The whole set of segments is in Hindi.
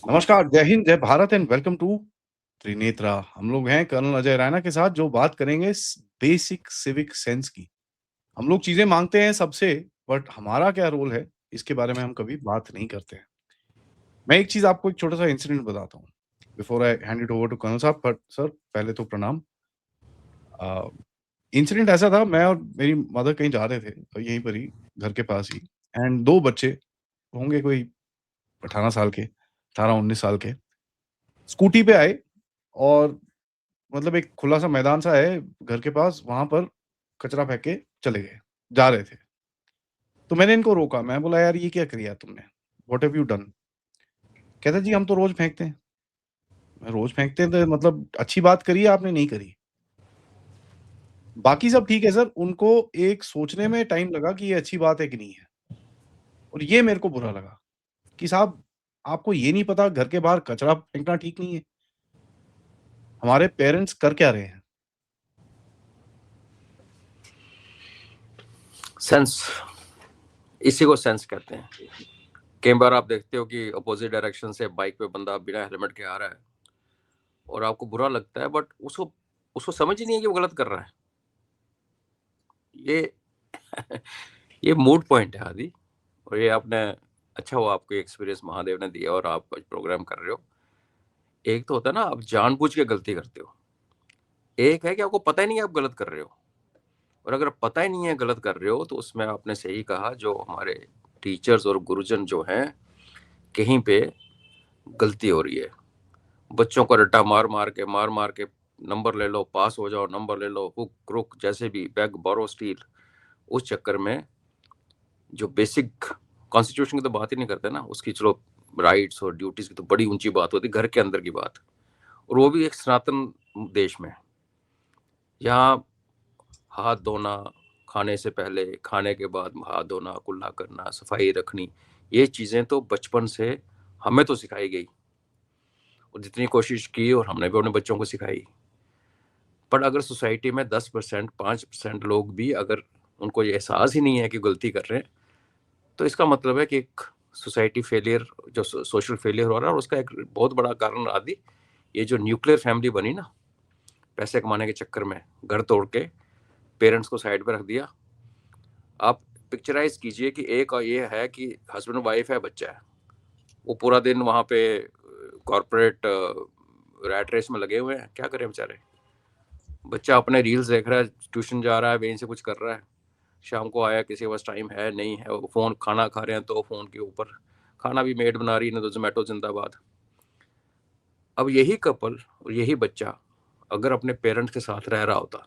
नमस्कार, जय हिंद, जय Bharat and welcome to Trinetra. हम लोग हैं कर्नल अजय रैना के साथ जो बात करेंगे बेसिक सिविक सेंस की। हम लोग चीजें मांगते हैं सबसे, बट हमारा क्या रोल है इसके बारे में हम कभी बात नहीं करते हैं। मैं एक चीज आपको एक छोटा सा इंसिडेंट बताता हूँ before I hand it over to colonel साहब। बट सर पहले तो प्रणाम। इंसिडेंट ऐसा था, मैं और मेरी मदर कहीं जा रहे थे और यहीं पर ही घर के पास ही, एंड दो बच्चे होंगे कोई 18 साल के, 18-19 साल के, स्कूटी पे आए और मतलब एक खुला-सा मैदान-सा है घर के पास, वहाँ पर कचरा फेंक के चले गए, जा रहे थे। तो मैंने इनको रोका, मैं बोला, "यार ये क्या किया तुमने? What have you done?" कहता, "जी हम तो रोज़ फेंकते हैं।" मैं, "रोज़ फेंकते हैं तो मतलब अच्छी बात करी या आपने नहीं करी?" बाकी सब ठीक है सर, उनको एक सोचने में टाइम लगा कि ये अच्छी बात है कि नहीं है, और ये मेरे को बुरा लगा कि साहब आपको ये नहीं पता घर के बाहर कचरा फेंकना ठीक नहीं है? हमारे पेरेंट्स कर क्या रहे हैं? सेंस, इसी को सेंस कहते हैं। कई बार आप देखते हो कि अपोजिट डायरेक्शन से बाइक पे बंदा बिना हेलमेट के आ रहा है और आपको बुरा लगता है, बट उसको उसको समझ ही नहीं है कि वो गलत कर रहा है। ये ये मूड पॉइंट है आदि। और ये आपने, अच्छा हुआ आपको एक्सपीरियंस महादेव ने दिया और आप प्रोग्राम कर रहे हो। एक तो होता है ना, आप जानबूझ के गलती करते हो, एक है कि आपको पता ही नहीं है आप गलत कर रहे हो। और अगर पता ही नहीं है गलत कर रहे हो तो उसमें आपने सही कहा, जो हमारे टीचर्स और गुरुजन जो हैं, कहीं पे गलती हो रही है। बच्चों को रट्टा मार मार के नंबर ले लो, पास हो जाओ, नंबर ले लो, हुक क्रुक जैसे भी, बैग बोरो स्टील। उस चक्कर में जो बेसिक कॉन्स्टिट्यूशन की तो बात ही नहीं करते ना, उसकी चलो राइट्स और ड्यूटीज की तो बड़ी ऊंची बात होती है, घर के अंदर की बात। और वो भी एक सनातन देश में, यहाँ हाथ धोना, खाने से पहले, खाने के बाद हाथ धोना, कुल्ला करना, सफाई रखनी, ये चीजें तो बचपन से हमें तो सिखाई गई और जितनी कोशिश की और हमने भी अपने बच्चों को सिखाई। पर अगर सोसाइटी में 10%, 5% लोग भी अगर उनको ये एहसास ही नहीं है कि गलती कर रहे हैं, तो इसका मतलब है कि एक सोसाइटी फेलियर, जो सोशल फेलियर हो रहा है। और उसका एक बहुत बड़ा कारण आदि ये जो न्यूक्लियर फैमिली बनी ना, पैसे कमाने के चक्कर में घर तोड़ के पेरेंट्स को साइड पे रख दिया। आप पिक्चराइज कीजिए कि एक ये है कि हस्बैंड वाइफ है, बच्चा है, वो पूरा दिन वहाँ पे कॉरपोरेट रैट रेस में लगे हुए हैं। क्या करें बेचारे? बच्चा अपने रील्स देख रहा है, ट्यूशन जा रहा है, वहीं से कुछ कर रहा है, शाम को आया, किसी के पास टाइम है नहीं है, वो फोन, खाना खा रहे हैं तो फोन के ऊपर, खाना भी मेड बना रही है, तो जोमेटो जिंदाबाद। अब यही कपल और यही बच्चा अगर अपने पेरेंट्स के साथ रह रहा होता,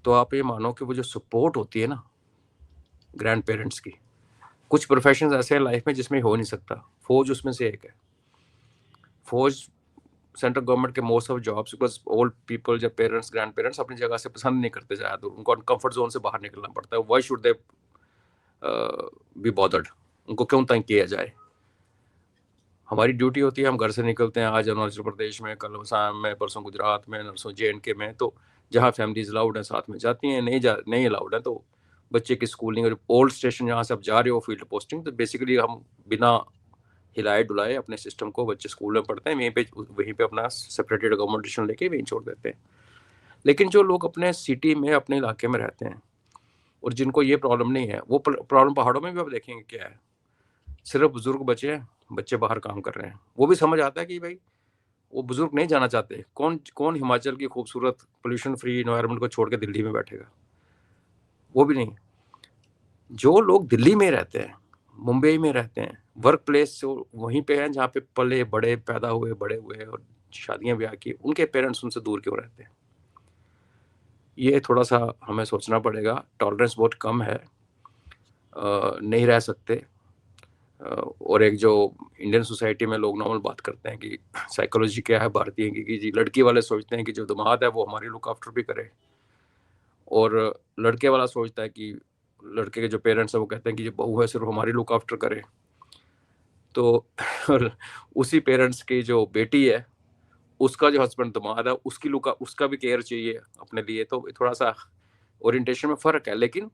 तो आप ये मानो कि वो जो सपोर्ट होती है ना ग्रैंड पेरेंट्स की, कुछ प्रोफेशन ऐसे हैं लाइफ में जिसमें हो नहीं सकता, फौज उसमें से एक है। फौज, सेंट्रल गवर्नमेंट के most of jobs, because old people, जब पेरेंट्स, ग्रैंड पेरेंट्स अपनी जगह से पसंद नहीं करते जाए, तो उनको कंफर्ट जोन से बाहर निकलना पड़ता है। Why should they be bothered? उनको क्यों तंग किया जाए? हमारी ड्यूटी होती है, हम घर से निकलते हैं, आज अरुणाचल प्रदेश में, कल असम में, परसों गुजरात में, नरसों JNK में, तो जहाँ फैमिलीज अलाउड हैं साथ में जाती हैं, नहीं अलाउड है तो बच्चे की स्कूलिंग। और ओल्ड स्टेशन जहाँ से आप जा रहे हो फील्ड पोस्टिंग, तो बेसिकली हम बिना हिलाए डुलाए अपने सिस्टम को, बच्चे स्कूल में पढ़ते हैं, वहीं पे अपना सेपरेटेड अकोमोडेशन लेके वहीं छोड़ देते हैं। लेकिन जो लोग अपने सिटी में, अपने इलाके में रहते हैं और जिनको ये प्रॉब्लम नहीं है, वो प्रॉब्लम पहाड़ों में भी आप देखेंगे क्या है। सिर्फ बुजुर्ग बचे हैं, बच्चे बाहर काम कर रहे हैं। वो भी समझ आता है कि भाई वो बुजुर्ग नहीं जाना चाहते, कौन कौन हिमाचल की खूबसूरत पोल्यूशन फ्री इन्वायरमेंट को छोड़ के दिल्ली में बैठेगा? वो भी नहीं। जो लोग दिल्ली में रहते हैं, मुंबई में रहते हैं, वर्क प्लेस वहीं पे हैं जहाँ पे पले बड़े, पैदा हुए, बड़े हुए और शादियां ब्याह की, उनके पेरेंट्स उनसे दूर क्यों रहते हैं? ये थोड़ा सा हमें सोचना पड़ेगा। टॉलरेंस बहुत कम है, नहीं रह सकते। और एक जो इंडियन सोसाइटी में लोग नॉर्मल बात करते हैं कि साइकोलॉजी क्या है भारतीय की, कि जी लड़की वाले सोचते हैं कि जो दामाद है वो हमारी लुक आफ्टर भी करे, और लड़के वाला सोचता है कि लड़के के जो पेरेंट्स है वो कहते हैं कि जो बहू है सिर्फ हमारी लुक आफ्टर करे। तो और उसी पेरेंट्स की जो बेटी है, उसका जो हस्बैंड दामाद है, उसका भी केयर चाहिए अपने लिए। तो थोड़ा सा ओरिएंटेशन में फर्क है, लेकिन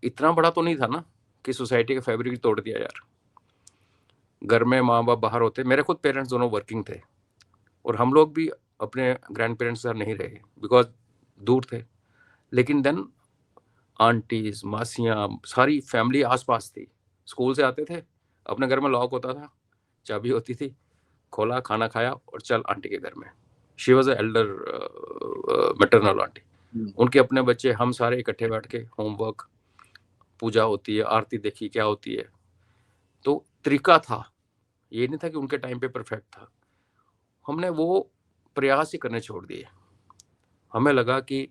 इतना बड़ा तो नहीं था ना कि सोसाइटी का फैब्रिक तोड़ दिया यार। घर में माँ बाप बाहर होते, मेरे खुद पेरेंट्स दोनों वर्किंग थे और हम लोग भी अपने ग्रैंड पेरेंट्स के साथ नहीं रहे बिकॉज दूर थे, लेकिन देन आंटीज मासियाँ सारी फैमिली आसपास थी। स्कूल से आते थे, अपने घर में लॉक होता था, चाबी होती थी, खोला, खाना खाया और चल आंटी के घर में। She was Elder maternal aunty, उनके अपने बच्चे, हम सारे इकट्ठे बैठ के होमवर्क, पूजा होती है, आरती देखी क्या होती है। तो तरीका था, ये नहीं था कि उनके टाइम पे परफेक्ट था। हमने वो प्रयास ही करने छोड़ दिए। हमें लगा कि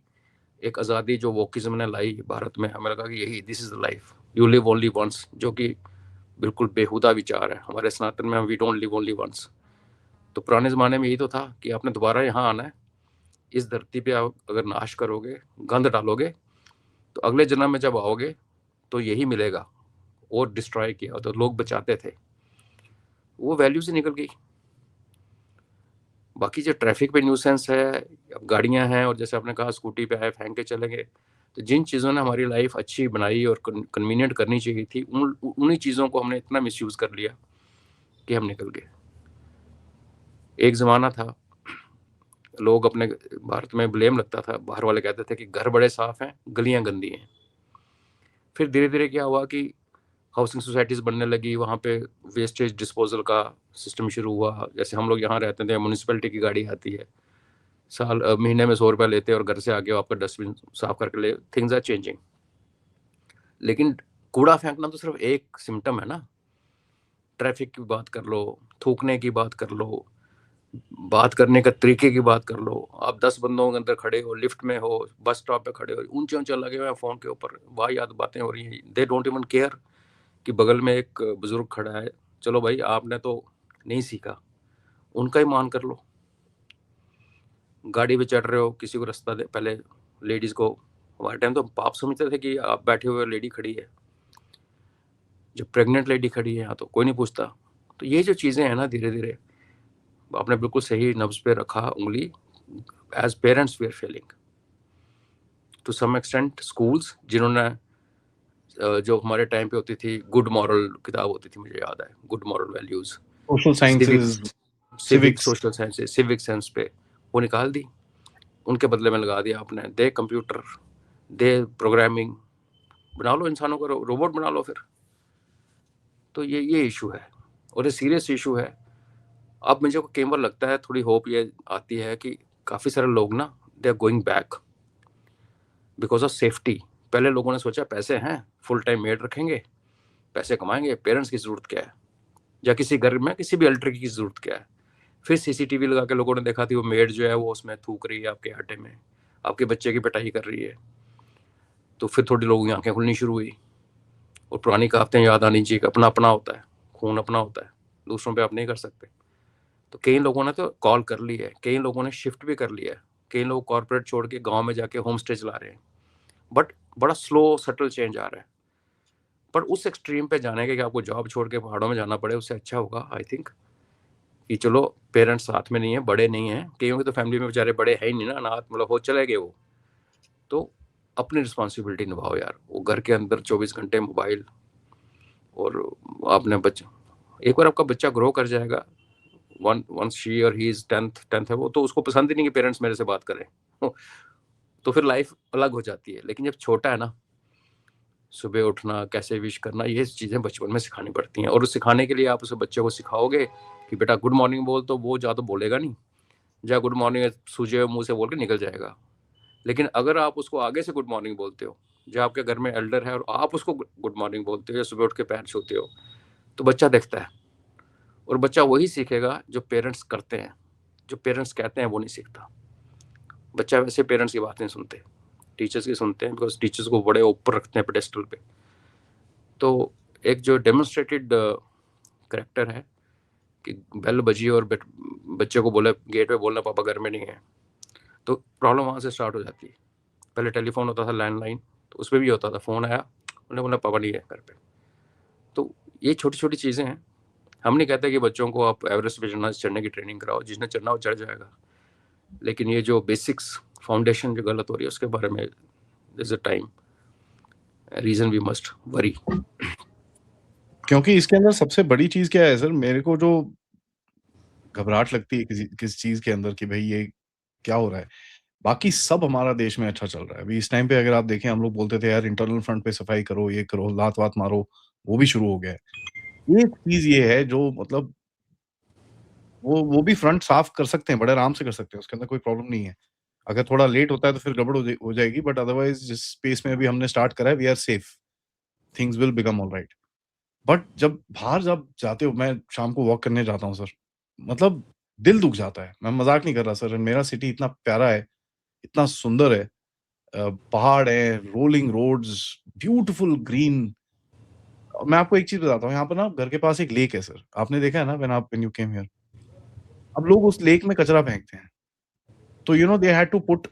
एक आज़ादी जो वोकिज्म ने लाई भारत में, हमें लगा कि यही this is the life, you live only once, जो कि बिल्कुल बेहुदा विचार है। हमारे सनातन में we don't live only once. तो पुराने ज़माने में यही तो था कि आपने दोबारा यहाँ आना है, इस धरती पे आप अगर नाश करोगे, गंद डालोगे, तो अगले जन्म में जब आओगे तो यही मिलेगा। और डिस्ट्रॉय किया तो लोग बचाते थे, वो वैल्यू से निकल गई। बाकी जो ट्रैफिक पे न्यूसेंस है, अब गाड़ियां हैं और जैसे आपने कहा स्कूटी पे आए फेंक के चले गए, तो जिन चीज़ों ने हमारी लाइफ अच्छी बनाई और कन्वीनियंट करनी चाहिए थी, उन्हीं चीज़ों को हमने इतना मिसयूज़ कर लिया कि हम निकल गए। एक ज़माना था लोग अपने भारत में ब्लेम लगता था, बाहर वाले कहते थे कि घर बड़े साफ हैं, गलियां गंदी हैं। फिर धीरे धीरे क्या हुआ कि हाउसिंग सोसाइटीज़ बनने लगी, वहाँ पे वेस्टेज डिस्पोजल का सिस्टम शुरू हुआ। जैसे हम लोग यहाँ रहते थे, म्यूनिसिपैलिटी की गाड़ी आती है, महीने में 100 रुपये लेते हैं और घर से आके आपका डस्टबिन साफ करके ले। Things are changing. लेकिन कूड़ा फेंकना तो सिर्फ एक सिम्टम है ना। ट्रैफिक की बात कर लो, थूकने की बात कर लो, बात करने का तरीके की बात कर लो। आप 10 बंदों के अंदर खड़े हो, लिफ्ट में हो, बस स्टॉप पे खड़े हो, ऊंचे ऊंचे लगे हुए हैं फ़ोन के ऊपर, वाहियात बातें हो रही हैं। दे डोंट इवन केयर कि बगल में एक बुजुर्ग खड़ा है। चलो भाई, आपने तो नहीं सीखा, उनका ही मान कर लो। गाड़ी पे चढ़ रहे हो, किसी को रास्ता दे, पहले लेडीज को, हमारे टाइम तो पाप समझते थे कि आप बैठे हुए लेडी खड़ी है, जब प्रेग्नेंट लेडी खड़ी है यहाँ तो कोई नहीं पूछता। तो ये जो चीज़ें हैं ना, धीरे धीरे आपने बिल्कुल सही नब्ज पे रखा उंगली। As parents we are failing to some extent. Schools जिन्होंने जो हमारे टाइम पे होती थी, गुड मॉरल किताब होती थी, मुझे याद है, good moral values, social sciences, civic social sciences, civic sense पे वो निकाल दी, उनके बदले में लगा दिया आपने। दे कंप्यूटर, दे प्रोग्रामिंग, बना लो इंसानों को, रोबोट बना लो फिर। तो ये इशू है और ये सीरियस इशू है। अब मुझे को कई बार लगता है, थोड़ी होप ये आती है कि काफ़ी सारे लोग ना, they are going back because of safety. पहले लोगों ने सोचा पैसे हैं, फुल टाइम मेड रखेंगे, पैसे कमाएंगे, पेरेंट्स की ज़रूरत क्या है, या किसी घर में किसी भी अल्टर की ज़रूरत क्या है। फिर सीसीटीवी लगा के लोगों ने देखा थी वो मेड जो है वो उसमें थूक रही है आपके आटे में, आपके बच्चे की पिटाई कर रही है। तो फिर थोड़ी लोगों की आंखें खुलनी शुरू हुई और पुरानी कहावतें याद आनी चाहिए कि अपना अपना होता है, खून अपना होता है, दूसरों पे आप नहीं कर सकते। तो कई लोगों ने तो कॉल कर ली है, कई लोगों ने शिफ्ट भी कर लिया है, कई लोग कॉर्पोरेट छोड़ के गांव में जाके होम स्टे चला रहे हैं। बट बड़ा स्लो सटल चेंज आ रहा है। पर उस एक्सट्रीम पे जाने के कि आपको जॉब छोड़ के पहाड़ों में जाना पड़े, उससे अच्छा होगा आई थिंक कि चलो पेरेंट्स साथ में नहीं है, बड़े नहीं हैं, कईयों की तो फैमिली में बेचारे बड़े है ही नहीं ना, अनाथ मतलब हो चले गए वो, तो अपनी रिस्पॉन्सिबिलिटी निभाओ यार। वो घर के अंदर 24 घंटे मोबाइल, और आपने बच्चा, एक बार आपका बच्चा ग्रो कर जाएगा, वंस शी और ही इज 10th है वो, तो उसको पसंद ही नहीं कि पेरेंट्स मेरे से बात करें तो फिर लाइफ अलग हो जाती है। लेकिन जब छोटा है ना, सुबह उठना, कैसे विश करना, ये चीज़ें बचपन में सिखानी पड़ती हैं। और उस सिखाने के लिए आप उस बच्चे को सिखाओगे कि बेटा गुड मॉर्निंग बोल, तो वो ज़्यादा बोलेगा नहीं, जा गुड मॉर्निंग सूझे हुए मुंह से बोल के निकल जाएगा। लेकिन अगर आप उसको आगे से गुड मॉर्निंग बोलते हो, जो आपके घर में एल्डर है और आप उसको गुड मॉर्निंग बोलते हो या सुबह उठ के पैर छूते हो, तो बच्चा देखता है और बच्चा वही सीखेगा जो पेरेंट्स करते हैं। जो पेरेंट्स कहते हैं वो नहीं सीखता बच्चा। वैसे पेरेंट्स की बात नहीं सुनते, टीचर्स की सुनते हैं, बिकॉज टीचर्स को बड़े ऊपर रखते हैं पेडेस्टल पे। तो एक जो डेमोन्स्ट्रेटेड करेक्टर है कि बेल बजी और बच्चे को बोले, गेट पे बोलना पापा घर में नहीं है, तो प्रॉब्लम वहाँ से स्टार्ट हो जाती है। पहले टेलीफोन होता था लैंडलाइन, तो उसमें भी होता था, फ़ोन आया उन्होंने बोला पापा नहीं है घर पे। तो ये छोटी छोटी चीज़ें हैं। हम नहीं कहते कि बच्चों को आप एवरेस्ट पे चढ़ने की ट्रेनिंग कराओ, जिसने चढ़ना वो चढ़ जाएगा। लेकिन ये जो बेसिक्स फाउंडेशन जो गलत हो रही है उसके बारे में there's a time reason we must worry. क्योंकि इसके अंदर सबसे बड़ी चीज़ क्या है सर, मेरे को जो घबराहट लगती है किसी चीज़ के अंदर कि भई ये क्या हो रहा है? बाकी सब हमारा देश में अच्छा चल रहा है। अभी इस टाइम पे अगर आप देखें, हम लोग बोलते थे यार इंटरनल फ्रंट पे सफाई करो, ये करो, लात-वात मारो, वो भी शुरू हो गया है। एक चीज़ ये है जो मतलब वो भी फ्रंट साफ कर सकते हैं, बड़े आराम से कर सकते हैं, उसके अंदर कोई प्रॉब्लम नहीं है। अगर थोड़ा लेट होता है तो फिर गड़बड़ हो जाएगी, बट अदरवाइज़ जिस पेस में अभी हमने स्टार्ट करा है, we are safe, things will become alright. But जब जाते हो, मैं शाम को वॉक करने जाता हूँ सर, मतलब दिल दुःख जाता है। मैं मज़ाक नहीं कर रहा सर, मेरा सिटी इतना प्यारा है, इतना सुंदर है। पहाड़ है, रोलिंग रोड्स, ब्यूटीफुल ग्रीन। मैं आपको एक चीज़ बताता हूँ, यहाँ पर ना घर के पास एक लेक है सर, आपने देखा है ना व्हेन यू केम हियर? अब लोग उस लेक में कचरा फेंकते हैं। तो they had to put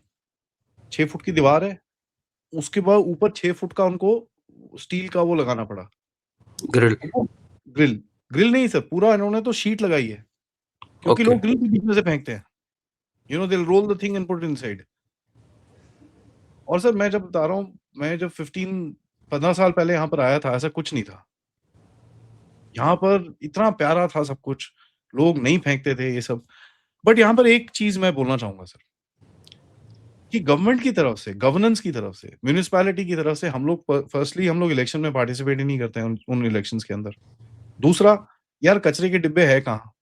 6 foot की दीवार है, उसके बाद ऊपर 6 फुट का उनको स्टील का वो लगाना पड़ा। ग्रिल। वो ग्रिल ग्रिल नहीं सर, पूरा इन्होंने तो शीट लगाई है, क्योंकि ओके। लोग ग्रिल के बीच में से फेंकते हैं। They will roll the thing and put it inside. और सर मैं जब बता रहा हूँ, मैं जब 15 साल पहले यहाँ पर आया था, ऐसा कुछ नहीं था। यहाँ पर इतना प्यारा था सब कुछ, लोग नहीं फेंकते थे ये सब। बट यहाँ पर एक चीज़ मैं बोलना चाहूँगा सर, कि गवर्नमेंट की तरफ से, गवर्नेंस की तरफ से, म्युनिसिपैलिटी की तरफ से हम लोग फर्स्टली हम लोग इलेक्शन में पार्टिसिपेट ही नहीं करते हैं उन इलेक्शंस के अंदर। दूसरा, यार कचरे के डिब्बे है कहाँ?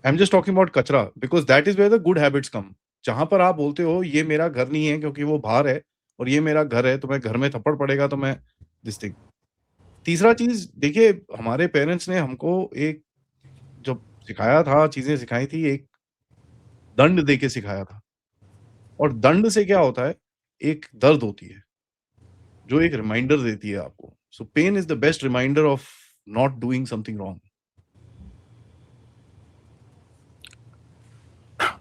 I am just talking about कचरा, because that is where the good habits come. जहाँ पर आप बोलते हो ये मेरा घर नहीं है क्योंकि वो बाहर है, और ये मेरा घर है, तो मैं घर में थप्पड़ पड़ेगा तो मैं दिस थिंग। तीसरा चीज़ देखिए, हमारे पेरेंट्स ने हमको एक जब सिखाया था, चीज़ें सिखाई थी, एक दंड देके सिखाया था। और दंड से क्या होता है, एक दर्द होती है, जो एक रिमाइंडर देती है आपको। So pain is the best reminder of not doing something wrong.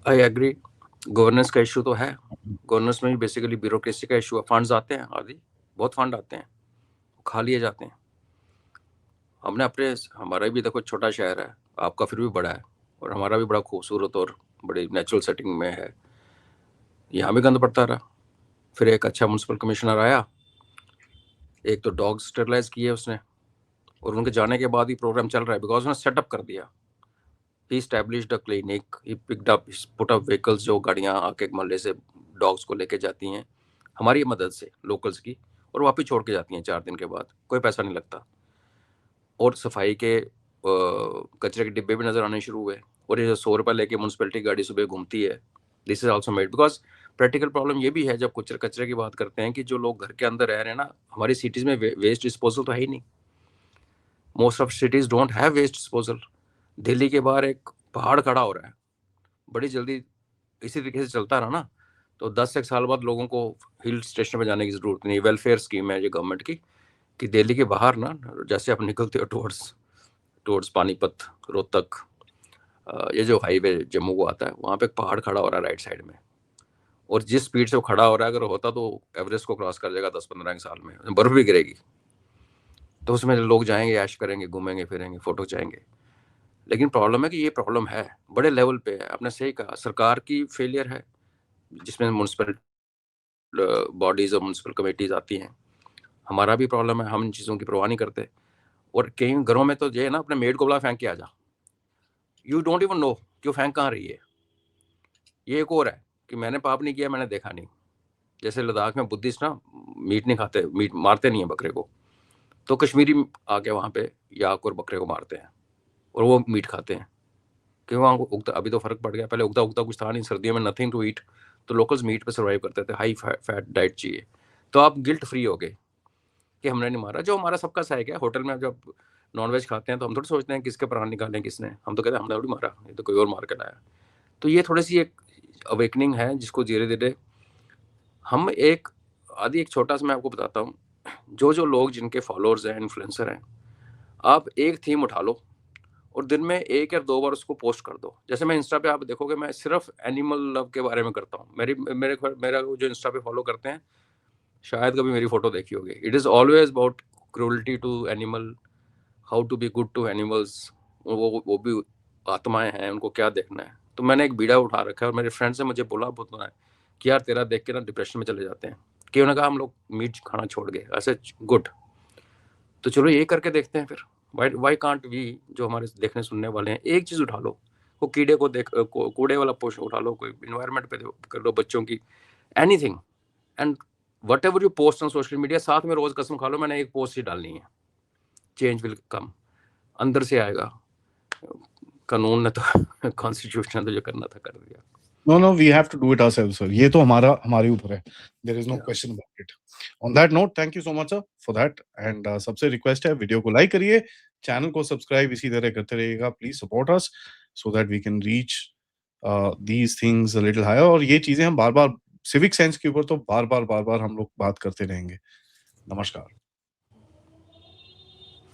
I agree. Governance का इशू तो है, गवर्नेंस में भी बेसिकली ब्यूरोक्रेसी का इशू है। फंड्स आते हैं, आदि बहुत फंड आते हैं, खा लिए जाते हैं। हमने अपने, हमारा भी देखो छोटा शहर है, आपका फिर भी बड़ा है, और हमारा भी बड़ा खूबसूरत और बड़ी नेचुरल सेटिंग में है। यहाँ भी गंद पड़ता रहा। फिर एक अच्छा म्यूनसिपल कमिश्नर आया, एक तो डॉग स्टरलाइज किए उसने, और उनके जाने के बाद ही प्रोग्राम चल रहा है, बिकॉज उसने सेटअप कर दिया। He established a clinic, he picked up, put up vehicles, जो गाड़ियाँ आके मोहल्ले से डॉग्स को लेके जाती हैं हमारी मदद से, लोकल्स की, और वापस छोड़ के जाती हैं 4 दिन के बाद, कोई पैसा नहीं लगता। और सफाई के कचरे के डिब्बे भी नज़र आने शुरू हुए। और ये जो 100 रुपये लेके म्यूनसिपलिटी गाड़ी सुबह घूमती है, this is also made, because practical problem ये भी है, जब कचरे कचरे की बात करते हैं, कि जो लोग घर के अंदर रह रहे हैं ना, हमारी सिटीज़ में वेस्ट डिस्पोजल तो है ही नहीं। Most of cities don't have waste disposal. Delhi के बाहर एक पहाड़ खड़ा हो रहा है, बड़ी जल्दी इसी तरीके से चलता रहा ना, तो 10 एक साल बाद लोगों को हिल स्टेशन पर जाने की ज़रूरत नहीं। वेलफेयर स्कीम है ये गवर्नमेंट की, कि दिल्ली के बाहर ना, जैसे आप निकलते हो टुवर्ड्स टुवर्ड्स पानीपत, रोहतक, ये जो हाईवे जम्मू को आता है, वहाँ पे एक पहाड़ खड़ा हो रहा है राइट साइड में, और जिस स्पीड से वो खड़ा हो रहा है, अगर होता तो एवरेस्ट को क्रॉस कर जाएगा 10-15 साल में, बर्फ भी गिरेगी। तो उसमें लोग जाएंगे, ऐश करेंगे, घूमेंगे फिरेंगे, फोटो खिंचाएंगे। लेकिन प्रॉब्लम है कि ये प्रॉब्लम है, बड़े लेवल पे है। आपने सही कहा, सरकार की फेलियर है, जिसमें म्यूनसिपल बॉडीज और म्यूनसिपल कमेटीज आती हैं। हमारा भी प्रॉब्लम है, हम इन चीज़ों की परवाह नहीं करते। और कई घरों में तो ये है ना, अपने मेड को बुला, फेंक के आ जा, यू डोंट इवन नो कि वो फेंक कहाँ रही है। ये एक और है कि मैंने पाप नहीं किया, मैंने देखा नहीं। जैसे लद्दाख में बुद्धिस्ट ना मीट नहीं खाते, मीट मारते नहीं है बकरे को, तो कश्मीरी आके वहाँ पे याक और बकरे को मारते हैं, और वो मीट खाते हैं। क्यों? वहाँ उगता, अभी तो फर्क पड़ गया, पहले उगता उगता कुछ था नहीं, सर्दियों में नथिंग टू ईट, तो लोकल्स मीट पे सर्वाइव करते थे, हाई फैट डाइट चाहिए। तो आप गिल्ट फ्री हो गए कि हमने नहीं मारा। जो हमारा सबका सहायक है, होटल में जब नॉनवेज खाते हैं तो हम थोड़ी सोचते हैं किसके प्राण निकालें किसने, हम तो कहते हैं हमने थोड़ी मारा, ये तो कोई और मार के लाया। तो ये थोड़ी सी एक अवेकनिंग है, जिसको धीरे धीरे हम एक आदि, एक छोटा सा मैं आपको बताता हूँ। जो जो लोग जिनके फॉलोअर्स हैं, इन्फ्लुएंसर हैं, आप एक थीम उठा लो और दिन में 1 या 2 बार उसको पोस्ट कर दो। जैसे मैं इंस्टा पे, आप देखोगे मैं सिर्फ एनिमल लव के बारे में करता हूँ। मेरा जो इंस्टा पे फॉलो करते हैं, शायद कभी मेरी फोटो देखी होगी। It is always about cruelty to animal, how to be good to animals. वो भी आत्माएं हैं, उनको क्या देखना है। तो मैंने एक बीड़ा उठा रखा है, और मेरे फ्रेंड से मुझे बोला बहुत है कि यार तेरा देख के ना डिप्रेशन में चले जाते हैं, कि उन्होंने कहा हम लोग मीट खाना छोड़ गए। ऐसे गुड, तो चलो ये करके देखते हैं फिर। वाई कांट वी, जो हमारे देखने सुनने वाले हैं, एक चीज उठा लो, वो कीड़े को देख, कूड़े वाला पोस्ट उठा लो, कोई इन्वायरमेंट पे कर लो, बच्चों की, anything, and what ever you post on social media, साथ में रोज कसम खा लो मैंने एक पोस्ट ही डालनी है, चेंज विल कम, अंदर से आएगा। कानून ने तो कॉन्स्टिट्यूशन ने तो जो करना था कर दिया। No, we have to do it ourselves, sir. ये तो हमारे ऊपर है. There is no question about it. On that note, thank you so much, sir, for that. And सबसे रिक्वेस्ट है, वीडियो को लाइक करिए, चैनल को सब्सक्राइब इसी तरह करते रहिएगा. Please support us so that we can reach these things a little higher. और ये चीजें हम बार-बार सिविक सेंस के ऊपर तो बार-बार हम लोग बात करते रहेंगे. नमस्कार.